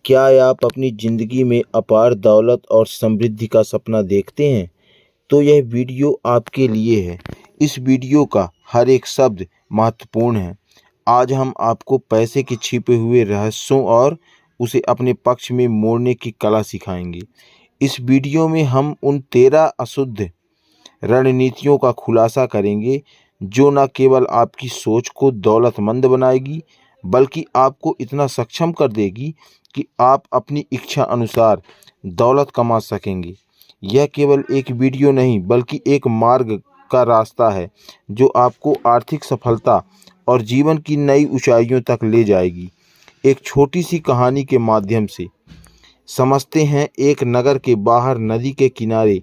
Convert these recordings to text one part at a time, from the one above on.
क्या आप अपनी ज़िंदगी में अपार दौलत और समृद्धि का सपना देखते हैं? तो यह वीडियो आपके लिए है। इस वीडियो का हर एक शब्द महत्वपूर्ण है। आज हम आपको पैसे के छिपे हुए रहस्यों और उसे अपने पक्ष में मोड़ने की कला सिखाएंगे। इस वीडियो में हम उन 13 अशुद्ध रणनीतियों का खुलासा करेंगे जो न केवल आपकी सोच को दौलतमंद बनाएगी बल्कि आपको इतना सक्षम कर देगी कि आप अपनी इच्छा अनुसार दौलत कमा सकेंगे। यह केवल एक वीडियो नहीं बल्कि एक मार्ग का रास्ता है जो आपको आर्थिक सफलता और जीवन की नई ऊंचाइयों तक ले जाएगी। एक छोटी सी कहानी के माध्यम से समझते हैं। एक नगर के बाहर नदी के किनारे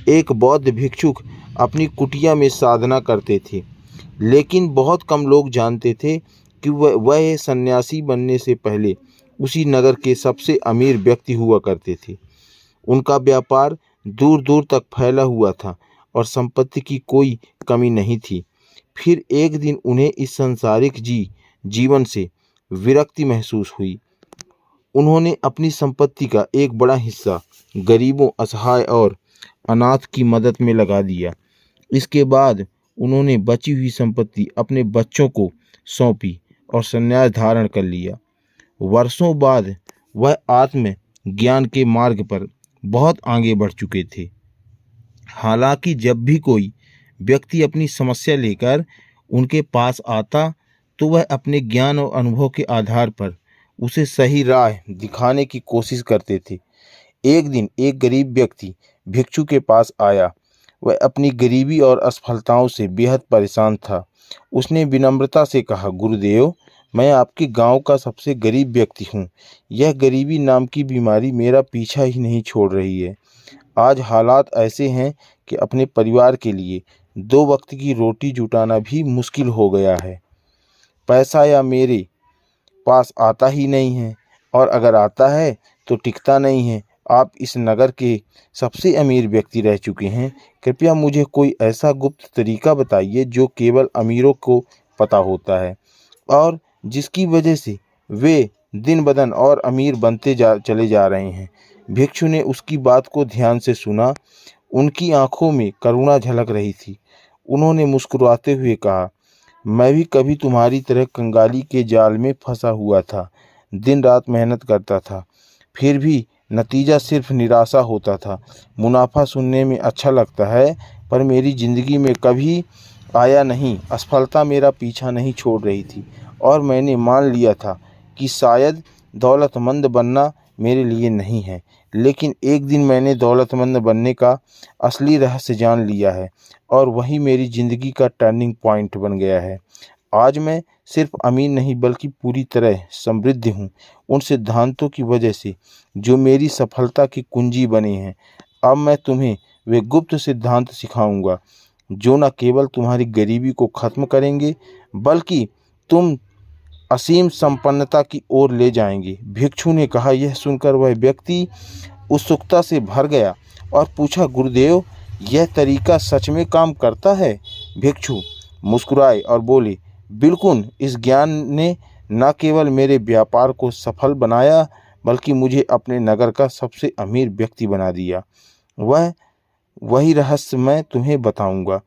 एक बौद्ध भिक्षुक अपनी कुटिया में साधना करते थे, लेकिन बहुत कम लोग जानते थे कि वह सन्यासी बनने से पहले उसी नगर के सबसे अमीर व्यक्ति हुआ करते थे। उनका व्यापार दूर दूर तक फैला हुआ था और संपत्ति की कोई कमी नहीं थी। फिर एक दिन उन्हें इस सांसारिक जीवन से विरक्ति महसूस हुई। उन्होंने अपनी संपत्ति का एक बड़ा हिस्सा गरीबों, असहाय और अनाथ की मदद में लगा दिया। इसके बाद उन्होंने बची हुई संपत्ति अपने बच्चों को सौंपी और संन्यास धारण कर लिया। वर्षों बाद वह आत्म ज्ञान के मार्ग पर बहुत आगे बढ़ चुके थे। हालांकि जब भी कोई व्यक्ति अपनी समस्या लेकर उनके पास आता तो वह अपने ज्ञान और अनुभव के आधार पर उसे सही राह दिखाने की कोशिश करते थे। एक दिन एक गरीब व्यक्ति भिक्षु के पास आया। वह अपनी गरीबी और असफलताओं से बेहद परेशान था। उसने विनम्रता से कहा, गुरुदेव, मैं आपके गांव का सबसे गरीब व्यक्ति हूँ। यह गरीबी नाम की बीमारी मेरा पीछा ही नहीं छोड़ रही है। आज हालात ऐसे हैं कि अपने परिवार के लिए 2 वक्त की रोटी जुटाना भी मुश्किल हो गया है। पैसा या मेरे पास आता ही नहीं है और अगर आता है तो टिकता नहीं है। आप इस नगर के सबसे अमीर व्यक्ति रह चुके हैं। कृपया मुझे कोई ऐसा गुप्त तरीका बताइए जो केवल अमीरों को पता होता है और जिसकी वजह से वे दिन ब दिन और अमीर बनते चले जा रहे हैं। भिक्षु ने उसकी बात को ध्यान से सुना। उनकी आंखों में करुणा झलक रही थी। उन्होंने मुस्कुराते हुए कहा, मैं भी कभी तुम्हारी तरह कंगाली के जाल में फंसा हुआ था। दिन रात मेहनत करता था, फिर भी नतीजा सिर्फ निराशा होता था। मुनाफा सुनने में अच्छा लगता है पर मेरी ज़िंदगी में कभी आया नहीं। असफलता मेरा पीछा नहीं छोड़ रही थी और मैंने मान लिया था कि शायद दौलतमंद बनना मेरे लिए नहीं है। लेकिन एक दिन मैंने दौलतमंद बनने का असली रहस्य जान लिया है और वही मेरी ज़िंदगी का टर्निंग पॉइंट बन गया है। आज मैं सिर्फ अमीर नहीं बल्कि पूरी तरह समृद्ध हूँ, उन सिद्धांतों की वजह से जो मेरी सफलता की कुंजी बने हैं। अब मैं तुम्हें वे गुप्त सिद्धांत सिखाऊंगा जो न केवल तुम्हारी गरीबी को ख़त्म करेंगे बल्कि तुम असीम संपन्नता की ओर ले जाएंगे। भिक्षु ने कहा। यह सुनकर वह व्यक्ति उत्सुकता से भर गया और पूछा, गुरुदेव, यह तरीका सच में काम करता है? भिक्षु मुस्कुराए और बोले, बिल्कुल। इस ज्ञान ने न केवल मेरे व्यापार को सफल बनाया बल्कि मुझे अपने नगर का सबसे अमीर व्यक्ति बना दिया। वही रहस्य मैं तुम्हें बताऊंगा।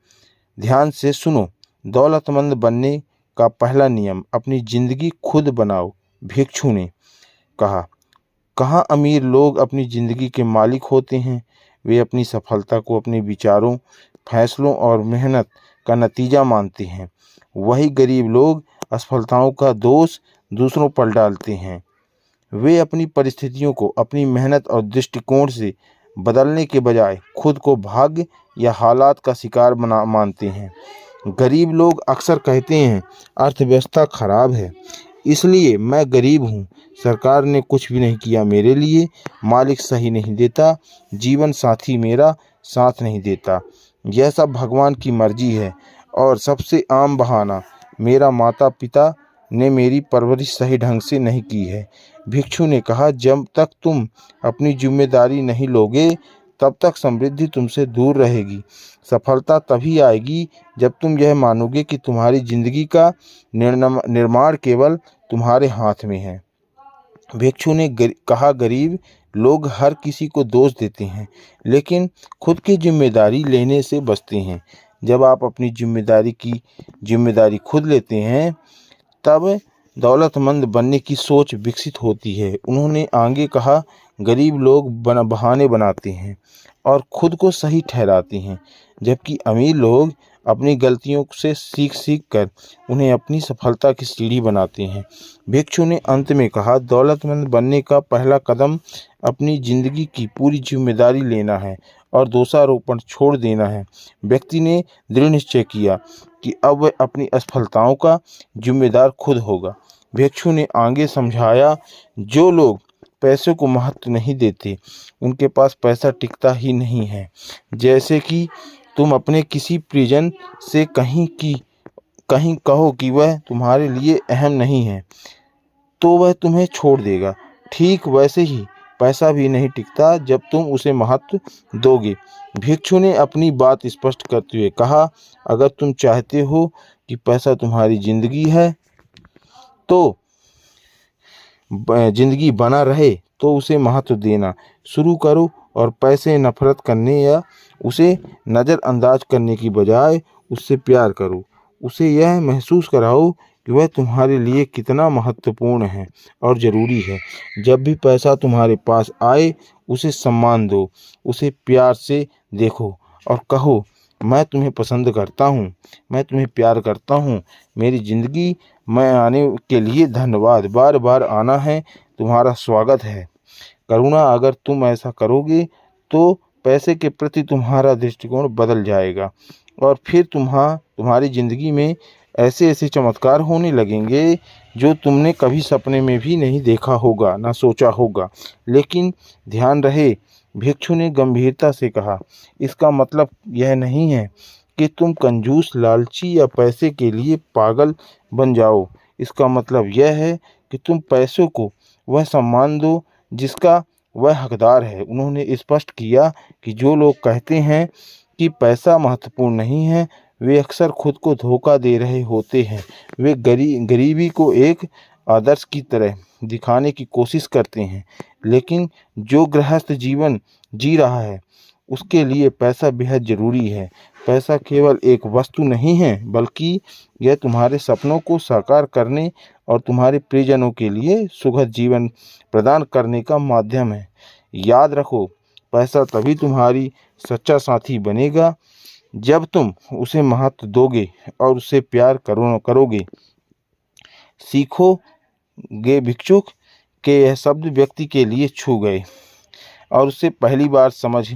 ध्यान से सुनो। दौलतमंद बनने का पहला नियम, अपनी ज़िंदगी खुद बनाओ। भिक्षु ने कहा, कहाँ अमीर लोग अपनी ज़िंदगी के मालिक होते हैं? वे अपनी सफलता को अपने विचारों, फैसलों और मेहनत का नतीजा मानते हैं। वही गरीब लोग असफलताओं का दोष दूसरों पर डालते हैं। वे अपनी परिस्थितियों को अपनी मेहनत और दृष्टिकोण से बदलने के बजाय खुद को भाग्य या हालात का शिकार मानते हैं। गरीब लोग अक्सर कहते हैं, अर्थव्यवस्था खराब है इसलिए मैं गरीब हूँ। सरकार ने कुछ भी नहीं किया मेरे लिए, मालिक सही नहीं देता, जीवन साथी मेरा साथ नहीं देता, यह सब भगवान की मर्जी है। और सबसे आम बहाना, मेरा माता पिता ने मेरी परवरिश सही ढंग से नहीं की है। भिक्षु ने कहा, जब तक तुम अपनी जिम्मेदारी नहीं लोगे तब तक समृद्धि तुमसे दूर रहेगी। सफलता तभी आएगी जब तुम यह मानोगे कि तुम्हारी जिंदगी का निर्माण केवल तुम्हारे हाथ में है। भिक्षु ने कहा, गरीब लोग हर किसी को दोष देते हैं, लेकिन खुद की जिम्मेदारी लेने से बचते हैं। जब आप अपनी जिम्मेदारी खुद लेते हैं, तब दौलतमंद बनने की सोच विकसित होती है। उन्होंने आगे कहा, गरीब लोग बहाने बनाते हैं और खुद को सही ठहराते हैं, जबकि अमीर लोग अपनी गलतियों से सीख कर उन्हें अपनी सफलता की सीढ़ी बनाते हैं। भिक्षु ने अंत में कहा, दौलतमंद बनने का पहला कदम अपनी जिंदगी की पूरी जिम्मेदारी लेना है और दोषारोपण छोड़ देना है। व्यक्ति ने दृढ़ निश्चय किया कि अब वह अपनी असफलताओं का जिम्मेदार खुद होगा। भिक्षु ने आगे समझाया, जो लोग पैसे को महत्व नहीं देते, उनके पास पैसा टिकता ही नहीं है। जैसे कि तुम अपने किसी परिजन से कहीं कहो कि वह तुम्हारे लिए अहम नहीं है, तो वह तुम्हें छोड़ देगा। ठीक वैसे ही पैसा भी नहीं टिकता जब तुम उसे महत्व दोगे। भिक्षु ने अपनी बात स्पष्ट करते हुए कहा, अगर तुम चाहते हो कि पैसा तुम्हारी जिंदगी बना रहे, तो उसे महत्व देना शुरू करो और पैसे नफरत करने या उसे नज़रअंदाज करने की बजाय उससे प्यार करो। उसे यह महसूस कराओ कि वह तुम्हारे लिए कितना महत्वपूर्ण है और ज़रूरी है। जब भी पैसा तुम्हारे पास आए, उसे सम्मान दो, उसे प्यार से देखो और कहो, मैं तुम्हें पसंद करता हूँ, मैं तुम्हें प्यार करता हूँ, मेरी ज़िंदगी में आने के लिए धन्यवाद, बार बार आना है, तुम्हारा स्वागत है। करुणा, अगर तुम ऐसा करोगे तो पैसे के प्रति तुम्हारा दृष्टिकोण बदल जाएगा और फिर तुम्हारी ज़िंदगी में ऐसे ऐसे चमत्कार होने लगेंगे जो तुमने कभी सपने में भी नहीं देखा होगा, ना सोचा होगा। लेकिन ध्यान रहे, भिक्षु ने गंभीरता से कहा, इसका मतलब यह नहीं है कि तुम कंजूस, लालची या पैसे के लिए पागल बन जाओ। इसका मतलब यह है कि तुम पैसों को वह सम्मान दो जिसका वह हकदार है। उन्होंने स्पष्ट किया कि जो लोग कहते हैं कि पैसा महत्वपूर्ण नहीं है, वे अक्सर खुद को धोखा दे रहे होते हैं। वे गरीबी को एक आदर्श की तरह दिखाने की कोशिश करते हैं, लेकिन जो गृहस्थ जीवन जी रहा है, उसके लिए पैसा बेहद ज़रूरी है। पैसा केवल एक वस्तु नहीं है, बल्कि यह तुम्हारे सपनों को साकार करने और तुम्हारे प्रियजनों के लिए सुखद जीवन प्रदान करने का माध्यम है। याद रखो, पैसा तभी तुम्हारी सच्चा साथी बनेगा जब तुम उसे महत्व दोगे और उससे प्यार करोगे। सीखोगे भिक्षुक के यह शब्द व्यक्ति के लिए छू गए और उसे पहली बार समझ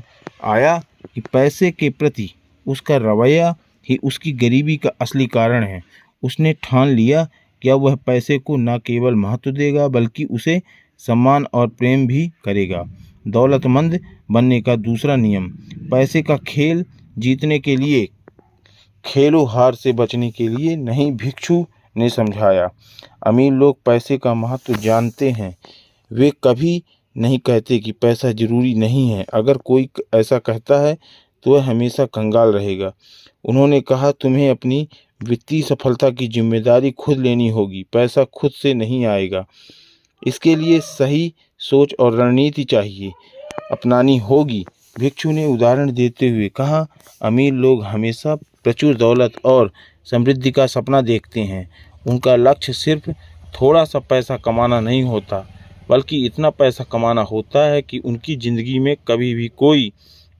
आया कि पैसे के प्रति उसका रवैया ही उसकी गरीबी का असली कारण है। उसने ठान लिया कि अब वह पैसे को न केवल महत्व देगा, बल्कि उसे सम्मान और प्रेम भी करेगा। दौलतमंद बनने का दूसरा नियम, पैसे का खेल जीतने के लिए खेलो, हार से बचने के लिए नहीं, भिक्षु ने समझाया। अमीर लोग पैसे का महत्व जानते हैं, वे कभी नहीं कहते कि पैसा जरूरी नहीं है। अगर कोई ऐसा कहता है तो वह हमेशा कंगाल रहेगा। उन्होंने कहा, तुम्हें अपनी वित्तीय सफलता की जिम्मेदारी खुद लेनी होगी, पैसा खुद से नहीं आएगा। इसके लिए सही सोच और रणनीति चाहिए अपनानी होगी। भिक्षु ने उदाहरण देते हुए कहा, अमीर लोग हमेशा प्रचुर दौलत और समृद्धि का सपना देखते हैं। उनका लक्ष्य सिर्फ थोड़ा सा पैसा कमाना नहीं होता, बल्कि इतना पैसा कमाना होता है कि उनकी ज़िंदगी में कभी भी कोई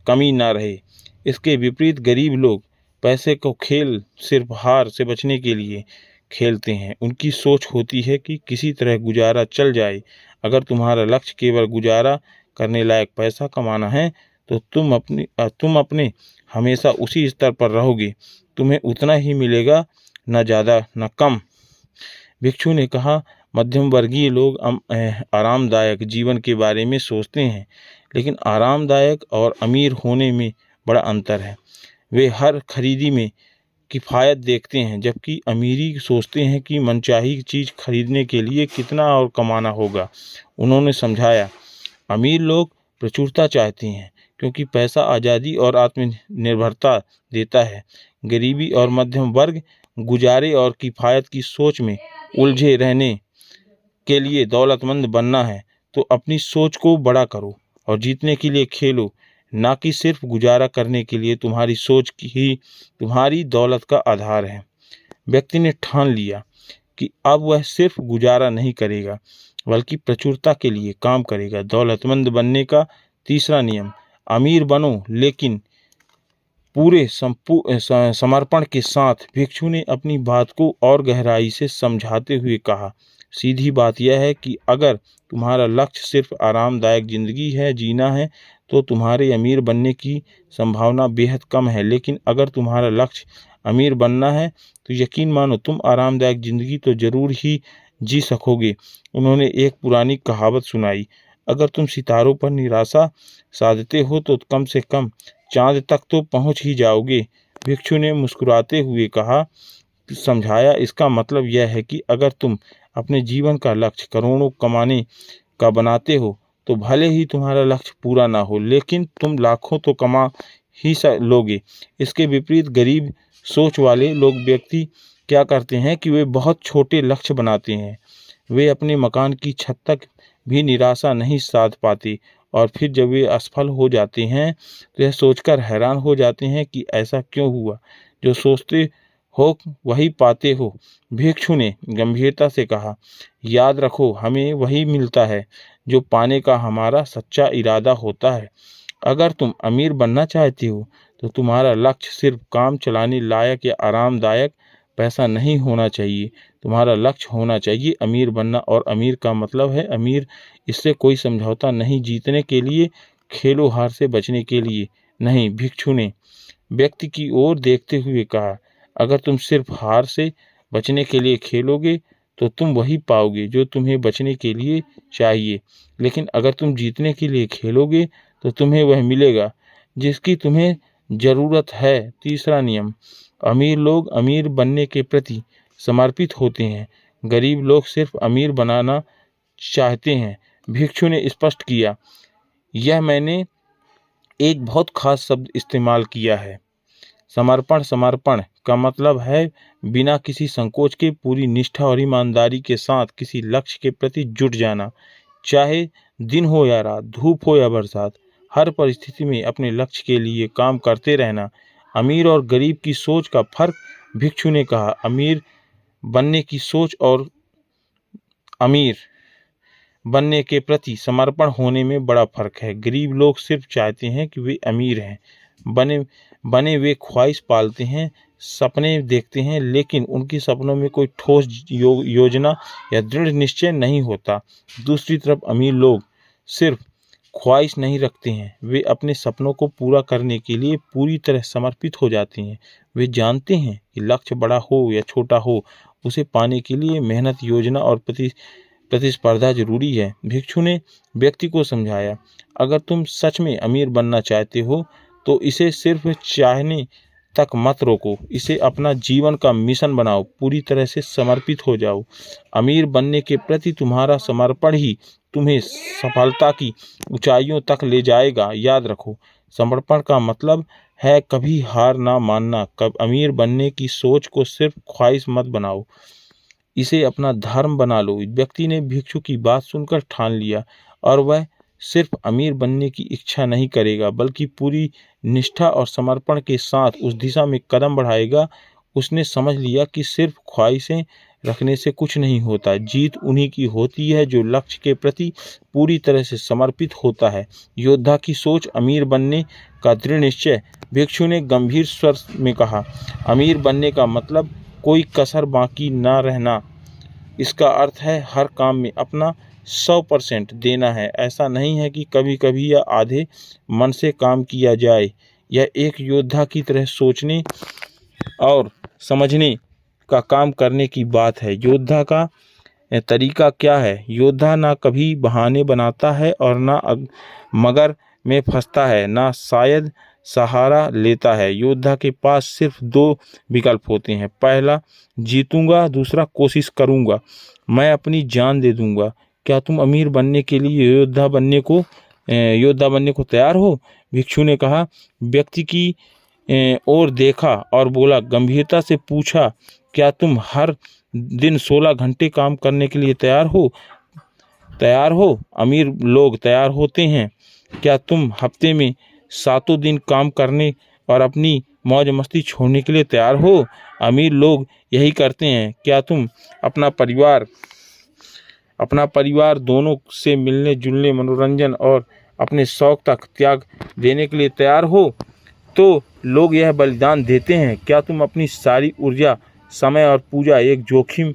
कमी ना रहे। इसके विपरीत गरीब लोग पैसे को खेल सिर्फ हार से बचने के लिए खेलते हैं। उनकी सोच होती है कि किसी तरह गुजारा चल जाए। अगर तुम्हारा लक्ष्य केवल गुजारा करने लायक पैसा कमाना है, तो तुम अपने हमेशा उसी स्तर पर रहोगे। तुम्हें उतना ही मिलेगा, न ज़्यादा न कम। भिक्षु ने कहा, मध्यम वर्गीय लोग आरामदायक जीवन के बारे में सोचते हैं, लेकिन आरामदायक और अमीर होने में बड़ा अंतर है। वे हर खरीदी में किफ़ायत देखते हैं, जबकि अमीरी सोचते हैं कि मनचाही चीज़ खरीदने के लिए कितना और कमाना होगा। उन्होंने समझाया, अमीर लोग प्रचुरता चाहते हैं क्योंकि पैसा आज़ादी और आत्मनिर्भरता देता है। गरीबी और मध्यम वर्ग गुजारे और किफ़ायत की सोच में उलझे रहने के लिए दौलतमंद बनना है तो अपनी सोच को बड़ा करो और जीतने के लिए खेलो, ना कि सिर्फ गुजारा करने के लिए। तुम्हारी सोच ही तुम्हारी दौलत का आधार है। व्यक्ति ने ठान लिया कि अब वह सिर्फ गुजारा नहीं करेगा बल्कि प्रचुरता के लिए काम करेगा। दौलतमंद बनने का तीसरा नियम, अमीर बनो लेकिन पूरे समर्पण के साथ। भिक्षु ने अपनी बात को और गहराई से समझाते हुए कहा, सीधी बात यह है कि अगर तुम्हारा लक्ष्य सिर्फ आरामदायक जिंदगी है जीना है तो तुम्हारे अमीर बनने की संभावना बेहद कम है। लेकिन अगर तुम्हारा लक्ष्य अमीर बनना है तो यकीन मानो तुम आरामदायक जिंदगी तो जरूर ही जी सकोगे। उन्होंने एक पुरानी कहावत सुनाई, अगर तुम सितारों पर निराशा साधते हो तो कम से कम चांद तक तो पहुंच ही जाओगे। भिक्षु ने मुस्कुराते हुए कहा, समझाया, इसका मतलब यह है कि अगर तुम अपने जीवन का लक्ष्य करोड़ों कमाने का बनाते हो तो भले ही तुम्हारा लक्ष्य पूरा ना हो लेकिन तुम लाखों तो कमा ही लोगे। इसके विपरीत गरीब सोच वाले लोग व्यक्ति क्या करते हैं कि वे बहुत छोटे लक्ष्य बनाते हैं। वे अपने मकान की छत तक भी निराशा नहीं साध पाते और फिर जब वे असफल हो जाते हैं तो यह सोचकर हैरान हो जाते हैं कि ऐसा क्यों हुआ। जो सोचते हो वही पाते हो। भिक्षु ने गंभीरता से कहा, याद रखो हमें वही मिलता है जो पाने का हमारा सच्चा इरादा होता है। अगर तुम अमीर बनना चाहते हो तो तुम्हारा लक्ष्य सिर्फ काम चलाने लायक या आरामदायक पैसा नहीं होना चाहिए। तुम्हारा लक्ष्य होना चाहिए अमीर बनना, और अमीर का मतलब है अमीर। इससे कोई समझौता नहीं, जीतने के लिए खेलो, हार से बचने के लिए नहीं। भिक्षु ने व्यक्ति की ओर देखते हुए कहा, अगर तुम सिर्फ हार से बचने के लिए खेलोगे तो तुम वही पाओगे जो तुम्हें बचने के लिए चाहिए। लेकिन अगर तुम जीतने के लिए खेलोगे तो तुम्हें वह मिलेगा जिसकी तुम्हें ज़रूरत है। तीसरा नियम, अमीर लोग अमीर बनने के प्रति समर्पित होते हैं, गरीब लोग सिर्फ अमीर बनाना चाहते हैं। भिक्षु ने स्पष्ट किया, यह मैंने एक बहुत खास शब्द इस्तेमाल किया है, समर्पण। समर्पण का मतलब है बिना किसी संकोच के पूरी निष्ठा और ईमानदारी के साथ किसी लक्ष्य के प्रति जुट जाना। चाहे दिन हो या रात, धूप हो या बरसात, हर परिस्थिति में अपने लक्ष्य के लिए काम करते रहना। अमीर और गरीब की सोच का फर्क, भिक्षु ने कहा, अमीर बनने की सोच और अमीर बनने के प्रति समर्पण होने में बड़ा फर्क है। गरीब लोग सिर्फ चाहते हैं कि वे अमीर हैं, बने वे ख्वाहिश पालते हैं, सपने देखते हैं, लेकिन उनके सपनों में कोई ठोस योजना या दृढ़ निश्चय नहीं होता। दूसरी तरफ अमीर लोग सिर्फ ख्वाहिश नहीं रखते हैं, वे अपने सपनों को पूरा करने के लिए पूरी तरह समर्पित हो जाते हैं। वे जानते हैं कि लक्ष्य बड़ा हो या छोटा हो, उसे पाने के लिए मेहनत, योजना और प्रतिस्पर्धा जरूरी है। भिक्षु ने व्यक्ति को समझाया, अगर तुम सच में अमीर बनना चाहते हो तो इसे सिर्फ चाहने तक मत रोको, इसे अपना जीवन का मिशन बनाओ, पूरी तरह से समर्पित हो जाओ। अमीर बनने के प्रति तुम्हारा समर्पण ही तुम्हें सफलता की ऊंचाइयों तक ले जाएगा। याद रखो, समर्पण का मतलब है कभी हार ना मानना। अमीर बनने की सोच को सिर्फ ख्वाहिश मत बनाओ, इसे अपना धर्म बना लो। व्यक्ति ने भिक्षु की बात सुनकर ठान लिया और वह सिर्फ अमीर बनने की इच्छा नहीं करेगा बल्कि पूरी निष्ठा और समर्पण के साथ उस दिशा में कदम बढ़ाएगा। उसने समझ लिया कि सिर्फ ख्वाहिशें रखने से कुछ नहीं होता, जीत उन्हीं की होती है जो लक्ष्य के प्रति पूरी तरह से समर्पित होता है। योद्धा की सोच, अमीर बनने का दृढ़ निश्चय। भिक्षु ने गंभीर स्वर में कहा, अमीर बनने का मतलब कोई कसर बाकी ना रहना। इसका अर्थ है हर काम में अपना 100% देना है। ऐसा नहीं है कि कभी कभी या आधे मन से काम किया जाए। यह एक योद्धा की तरह सोचने और समझने का काम करने की बात है। योद्धा का तरीका क्या है? योद्धा ना कभी बहाने बनाता है और ना मगर में फंसता है, ना शायद सहारा लेता है। योद्धा के पास सिर्फ 2 विकल्प होते हैं, पहला जीतूंगा, दूसरा कोशिश करूंगा, मैं अपनी जान दे दूंगा। क्या तुम अमीर बनने के लिए योद्धा बनने को तैयार हो? भिक्षु ने कहा। व्यक्ति की ओर देखा और बोला, गंभीरता से पूछा, क्या तुम हर दिन 16 घंटे काम करने के लिए तैयार हो? तैयार हो? अमीर लोग तैयार होते हैं। क्या तुम हफ्ते में 7 दिन काम करने और अपनी मौज मस्ती छोड़ने के लिए तैयार हो? अमीर लोग यही करते हैं। क्या तुम अपना परिवार दोनों से मिलने जुलने, मनोरंजन और अपने शौक तक त्याग देने के लिए तैयार हो? तो लोग यह बलिदान देते हैं। क्या तुम अपनी सारी ऊर्जा, समय और पूजा एक जोखिम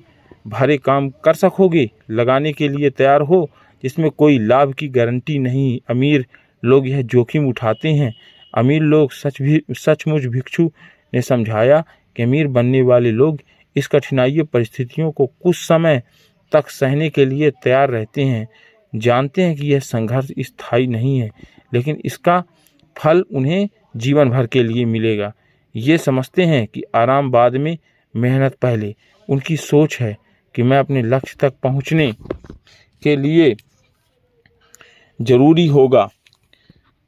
भरे काम कर सकोगे लगाने के लिए तैयार हो, जिसमें कोई लाभ की गारंटी नहीं? अमीर लोग यह जोखिम उठाते हैं। अमीर लोग सचमुच भिक्षु ने समझाया कि अमीर बनने वाले लोग इस कठिनाई परिस्थितियों को कुछ समय तक सहने के लिए तैयार रहते हैं। जानते हैं कि यह संघर्ष स्थायी नहीं है, लेकिन इसका फल उन्हें जीवन भर के लिए मिलेगा। ये समझते हैं कि आराम बाद में, मेहनत पहले। उनकी सोच है कि मैं अपने लक्ष्य तक पहुंचने के लिए जरूरी होगा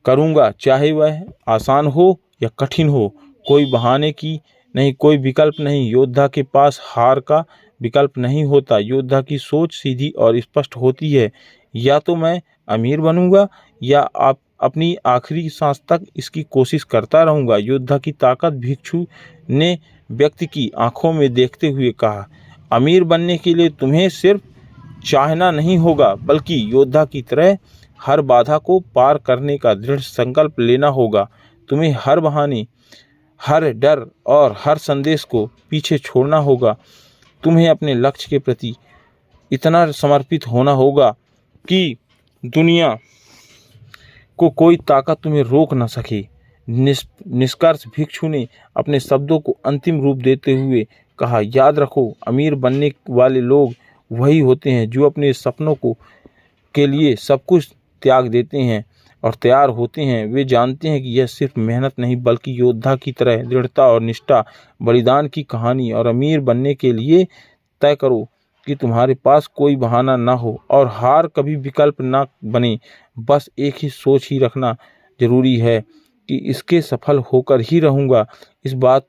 करूंगा, चाहे वह आसान हो या कठिन हो। कोई बहाने की नहीं, कोई विकल्प नहीं। योद्धा के पास हार का विकल्प नहीं होता। योद्धा की सोच सीधी और स्पष्ट होती है। या तो मैं अमीर बनूंगा या आप अपनी आखिरी सांस तक इसकी कोशिश करता रहूंगा। योद्धा की ताकत भिक्षु ने व्यक्ति की आंखों में देखते हुए कहा। अमीर बनने के लिए तुम्हें सिर्फ चाहना नहीं होगा, बल्कि योद्धा की तरह हर बाधा को पार करने का दृढ़ संकल्प लेना होगा। तुम्हें हर बहाने, हर डर और हर संदेश को पीछे छोड़ना होगा। तुम्हें अपने लक्ष्य के प्रति इतना समर्पित होना होगा कि दुनिया को कोई ताकत तुम्हें रोक न सके। निष्कर्ष भिक्षु ने अपने शब्दों को अंतिम रूप देते हुए कहा, याद रखो, अमीर बनने वाले लोग वही होते हैं जो अपने सपनों के लिए सब कुछ त्याग देते हैं और तैयार होते हैं। वे जानते हैं कि यह सिर्फ मेहनत नहीं, बल्कि योद्धा की तरह दृढ़ता और निष्ठा, बलिदान की कहानी। और अमीर बनने के लिए तय करो कि तुम्हारे पास कोई बहाना ना हो और हार कभी विकल्प ना बने। बस एक ही सोच ही रखना जरूरी है कि इसके सफल होकर ही रहूँगा। इस बात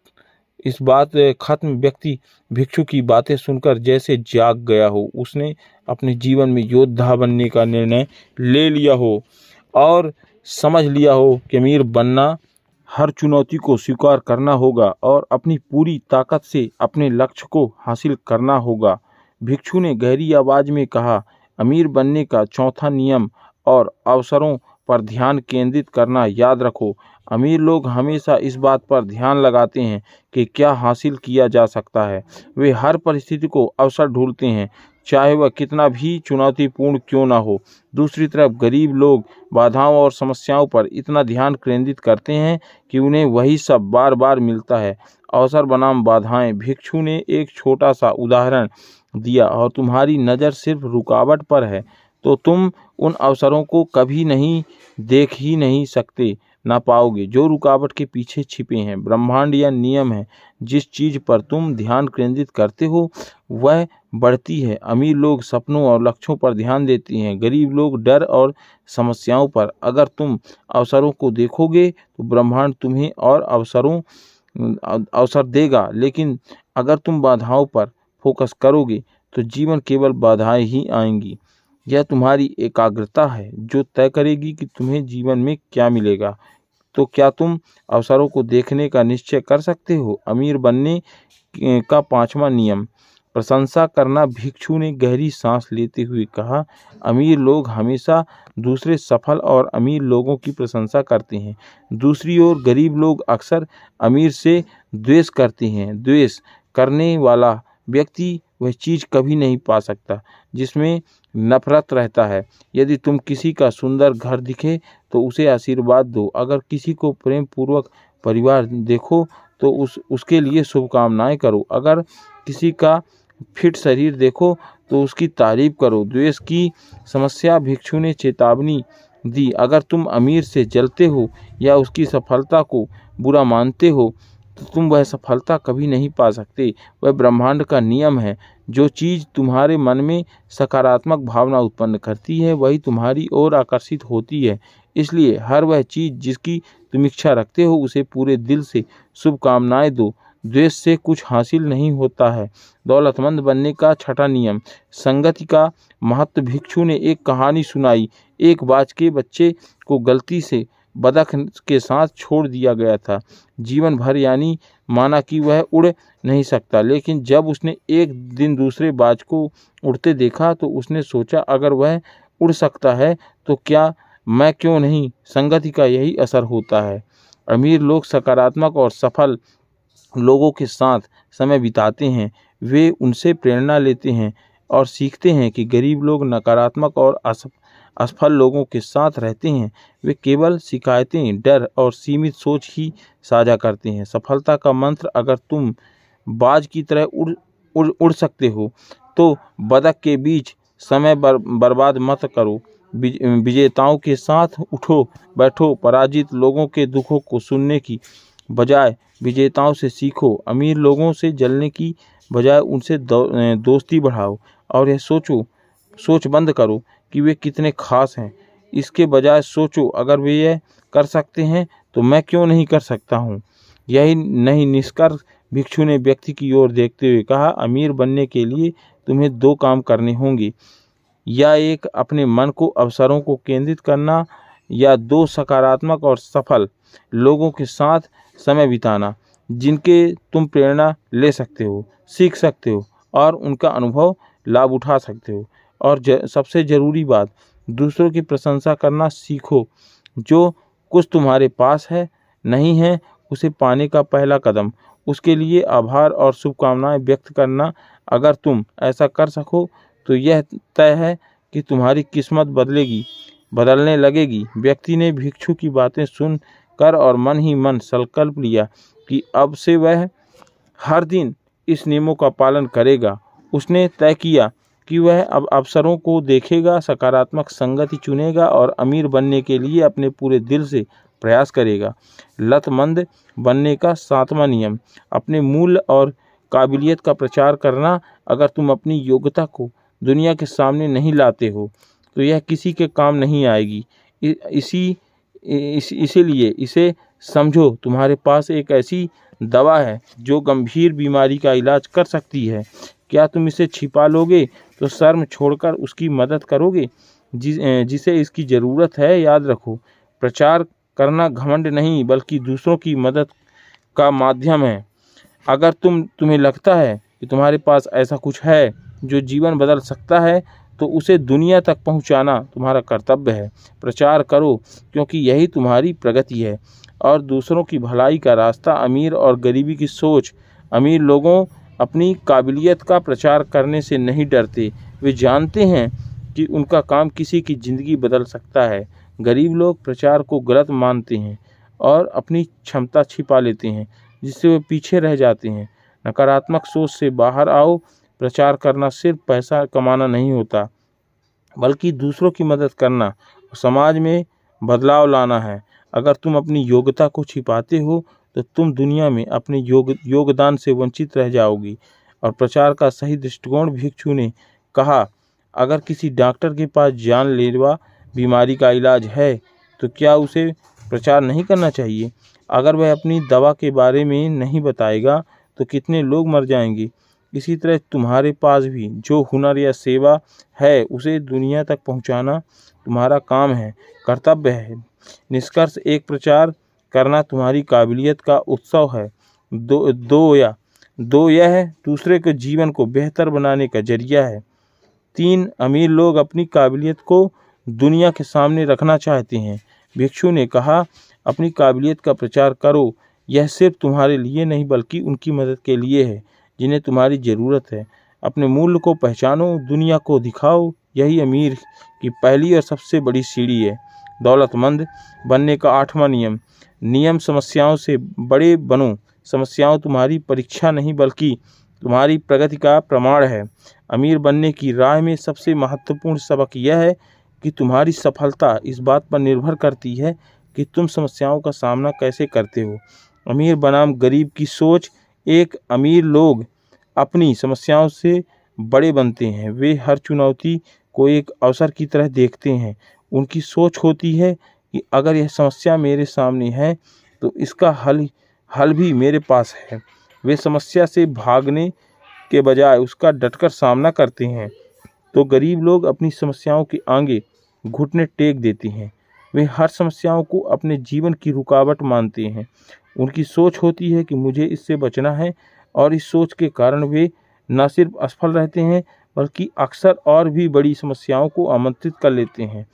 खत्म। व्यक्ति भिक्षु की बातें सुनकर जैसे जाग गया हो, उसने अपने जीवन में योद्धा बनने का निर्णय ले लिया हो और समझ लिया हो कि अमीर बनना हर चुनौती को स्वीकार करना होगा और अपनी पूरी ताकत से अपने लक्ष्य को हासिल करना होगा। भिक्षु ने गहरी आवाज में कहा, अमीर बनने का चौथा नियम और अवसरों पर ध्यान केंद्रित करना याद रखो। अमीर लोग हमेशा इस बात पर ध्यान लगाते हैं कि क्या हासिल किया जा सकता है। वे हर परिस्थिति को अवसर ढूंढते हैं, चाहे वह कितना भी चुनौतीपूर्ण क्यों ना हो। दूसरी तरफ गरीब लोग बाधाओं और समस्याओं पर इतना ध्यान केंद्रित करते हैं कि उन्हें वही सब बार बार मिलता है, अवसर बनाम बाधाएं। भिक्षु ने एक छोटा सा उदाहरण दिया, और तुम्हारी नज़र सिर्फ रुकावट पर है तो तुम उन अवसरों को कभी नहीं देख ही नहीं सकते, ना पाओगे जो रुकावट के पीछे छिपे हैं। ब्रह्मांड या नियम है, जिस चीज़ पर तुम ध्यान केंद्रित करते हो वह बढ़ती है। अमीर लोग सपनों और लक्ष्यों पर ध्यान देते हैं, गरीब लोग डर और समस्याओं पर। अगर तुम अवसरों को देखोगे तो ब्रह्मांड तुम्हें और अवसर देगा, लेकिन अगर तुम बाधाओं पर फोकस करोगे तो जीवन केवल बाधाएं ही आएंगी। यह तुम्हारी एकाग्रता है जो तय करेगी कि तुम्हें जीवन में क्या मिलेगा। तो क्या तुम अवसरों को देखने का निश्चय कर सकते हो? अमीर बनने का पांचवा नियम, प्रशंसा करना। भिक्षु ने गहरी सांस लेते हुए कहा, अमीर लोग हमेशा दूसरे सफल और अमीर लोगों की प्रशंसा करते हैं। दूसरी ओर गरीब लोग अक्सर अमीर से द्वेष करते हैं। द्वेष करने वाला व्यक्ति वह चीज़ कभी नहीं पा सकता जिसमें नफरत रहता है। यदि तुम किसी का सुंदर घर दिखे तो उसे आशीर्वाद दो। अगर किसी को प्रेम पूर्वक परिवार देखो तो उसके लिए शुभकामनाएं करो। अगर किसी का फिट शरीर देखो तो उसकी तारीफ करो। द्वेष की समस्या। भिक्षु ने चेतावनी दी, अगर तुम अमीर से जलते हो या उसकी सफलता को बुरा मानते हो तो तुम वह सफलता कभी नहीं पा सकते। वह ब्रह्मांड का नियम है, जो चीज़ तुम्हारे मन में सकारात्मक भावना उत्पन्न करती है वही तुम्हारी ओर आकर्षित होती है। इसलिए हर वह चीज़ जिसकी तुम इच्छा रखते हो उसे पूरे दिल से शुभकामनाएं दो। द्वेष से कुछ हासिल नहीं होता है। दौलतमंद बनने का छठा नियम, संगति का महत्व। भिक्षु ने एक कहानी सुनाई। एक बाज के बच्चे को गलती से बतख के साथ छोड़ दिया गया था। जीवन भर यानी माना कि वह उड़ नहीं सकता, लेकिन जब उसने एक दिन दूसरे बाज को उड़ते देखा तो उसने सोचा, अगर वह उड़ सकता है तो क्या मैं क्यों नहीं। संगति का यही असर होता है। अमीर लोग सकारात्मक और सफल लोगों के साथ समय बिताते हैं। वे उनसे प्रेरणा लेते हैं और सीखते हैं कि गरीब लोग नकारात्मक और असफल लोगों के साथ रहते हैं। वे केवल शिकायतें, डर और सीमित सोच ही साझा करते हैं। सफलता का मंत्र, अगर तुम बाज की तरह उड़ सकते हो तो बतख के बीच समय बर्बाद मत करो। विजेताओं के साथ उठो बैठो। पराजित लोगों के दुखों को सुनने की बजाय विजेताओं से सीखो। अमीर लोगों से जलने की बजाय उनसे दोस्ती बढ़ाओ और यह सोच बंद करो कि वे कितने खास हैं। इसके बजाय सोचो, अगर वे यह कर सकते हैं तो मैं क्यों नहीं कर सकता हूँ। यही नहीं निष्कर्ष भिक्षु ने व्यक्ति की ओर देखते हुए कहा, अमीर बनने के लिए तुम्हें 2 काम करने होंगे। या एक, अपने मन को अवसरों को केंद्रित करना, या 2, सकारात्मक और सफल लोगों के साथ समय बिताना जिनके तुम प्रेरणा ले सकते हो, सीख सकते हो और उनका अनुभव लाभ उठा सकते हो। और सबसे ज़रूरी बात, दूसरों की प्रशंसा करना सीखो। जो कुछ तुम्हारे पास है नहीं है उसे पाने का पहला कदम उसके लिए आभार और शुभकामनाएं व्यक्त करना। अगर तुम ऐसा कर सको तो यह तय है कि तुम्हारी किस्मत बदलने लगेगी। व्यक्ति ने भिक्षु की बातें सुनकर और मन ही मन संकल्प लिया कि अब से वह हर दिन इस नियमों का पालन करेगा। उसने तय किया कि वह अब अवसरों को देखेगा, सकारात्मक संगति चुनेगा और अमीर बनने के लिए अपने पूरे दिल से प्रयास करेगा। लतमंद बनने का 7वां नियम, अपने मूल्य और काबिलियत का प्रचार करना। अगर तुम अपनी योग्यता को दुनिया के सामने नहीं लाते हो तो यह किसी के काम नहीं आएगी। इसीलिए इसे समझो, तुम्हारे पास एक ऐसी दवा है जो गंभीर बीमारी का इलाज कर सकती है। क्या तुम इसे छिपा लोगे तो शर्म छोड़कर उसकी मदद करोगे जिसे इसकी ज़रूरत है। याद रखो, प्रचार करना घमंड नहीं बल्कि दूसरों की मदद का माध्यम है। अगर तुम्हें लगता है कि तुम्हारे पास ऐसा कुछ है जो जीवन बदल सकता है तो उसे दुनिया तक पहुंचाना तुम्हारा कर्तव्य है। प्रचार करो क्योंकि यही तुम्हारी प्रगति है और दूसरों की भलाई का रास्ता। अमीर और गरीबी की सोच, अमीर लोगों अपनी काबिलियत का प्रचार करने से नहीं डरते। वे जानते हैं कि उनका काम किसी की ज़िंदगी बदल सकता है। गरीब लोग प्रचार को गलत मानते हैं और अपनी क्षमता छिपा लेते हैं जिससे वे पीछे रह जाते हैं। नकारात्मक सोच से बाहर आओ। प्रचार करना सिर्फ पैसा कमाना नहीं होता बल्कि दूसरों की मदद करना और समाज में बदलाव लाना है। अगर तुम अपनी योग्यता को छिपाते हो तो तुम दुनिया में अपने योगदान से वंचित रह जाओगी। और प्रचार का सही दृष्टिकोण, भिक्षु ने कहा, अगर किसी डॉक्टर के पास जानलेवा बीमारी का इलाज है तो क्या उसे प्रचार नहीं करना चाहिए। अगर वह अपनी दवा के बारे में नहीं बताएगा तो कितने लोग मर जाएंगे। इसी तरह तुम्हारे पास भी जो हुनर या सेवा है उसे दुनिया तक पहुंचाना तुम्हारा काम है, कर्तव्य है। निष्कर्ष, एक, प्रचार करना तुम्हारी काबिलियत का उत्सव है। दो यह है दूसरे के जीवन को बेहतर बनाने का जरिया है। 3, अमीर लोग अपनी काबिलियत को दुनिया के सामने रखना चाहते हैं। भिक्षु ने कहा, अपनी काबिलियत का प्रचार करो। यह सिर्फ तुम्हारे लिए नहीं बल्कि उनकी मदद के लिए है जिन्हें तुम्हारी ज़रूरत है। अपने मूल्य को पहचानो, दुनिया को दिखाओ। यही अमीर की पहली और सबसे बड़ी सीढ़ी है। दौलतमंद बनने का 8वां नियम, समस्याओं से बड़े बनो। समस्याओं तुम्हारी परीक्षा नहीं बल्कि तुम्हारी प्रगति का प्रमाण है। अमीर बनने की राह में सबसे महत्वपूर्ण सबक यह है कि तुम्हारी सफलता इस बात पर निर्भर करती है कि तुम समस्याओं का सामना कैसे करते हो। अमीर बनाम गरीब की सोच, एक, अमीर लोग अपनी समस्याओं से बड़े बनते हैं। वे हर चुनौती को एक अवसर की तरह देखते हैं। उनकी सोच होती है कि अगर यह समस्या मेरे सामने है तो इसका हल भी मेरे पास है। वे समस्या से भागने के बजाय उसका डटकर सामना करते हैं, तो गरीब लोग अपनी समस्याओं के आगे घुटने टेक देते हैं। वे हर समस्याओं को अपने जीवन की रुकावट मानते हैं। उनकी सोच होती है कि मुझे इससे बचना है, और इस सोच के कारण वे न सिर्फ असफल रहते हैं बल्कि अक्सर और भी बड़ी समस्याओं को आमंत्रित कर लेते हैं।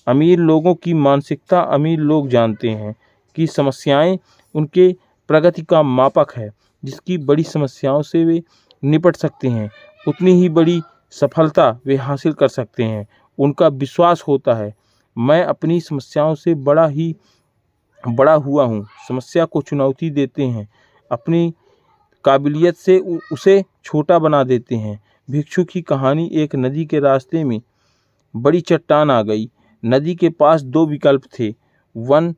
अमीर लोगों की मानसिकता। अमीर लोग जानते हैं कि समस्याएं उनके प्रगति का मापक है। जिसकी बड़ी समस्याओं से वे निपट सकते हैं, उतनी ही बड़ी सफलता वे हासिल कर सकते हैं। उनका विश्वास होता है, मैं अपनी समस्याओं से बड़ा हुआ हूँ। समस्या को चुनौती देते हैं, अपनी काबिलियत से उसे छोटा बना देते हैं। भिक्षु की कहानी। एक नदी के रास्ते में बड़ी चट्टान आ गई। नदी के पास 2 विकल्प थे। 1,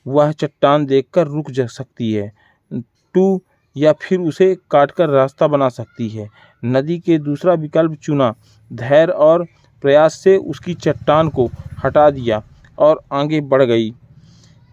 वह चट्टान देखकर रुक जा सकती है। 2, या फिर उसे काटकर रास्ता बना सकती है। नदी के दूसरा विकल्प चुना। धैर्य और प्रयास से उसकी चट्टान को हटा दिया और आगे बढ़ गई।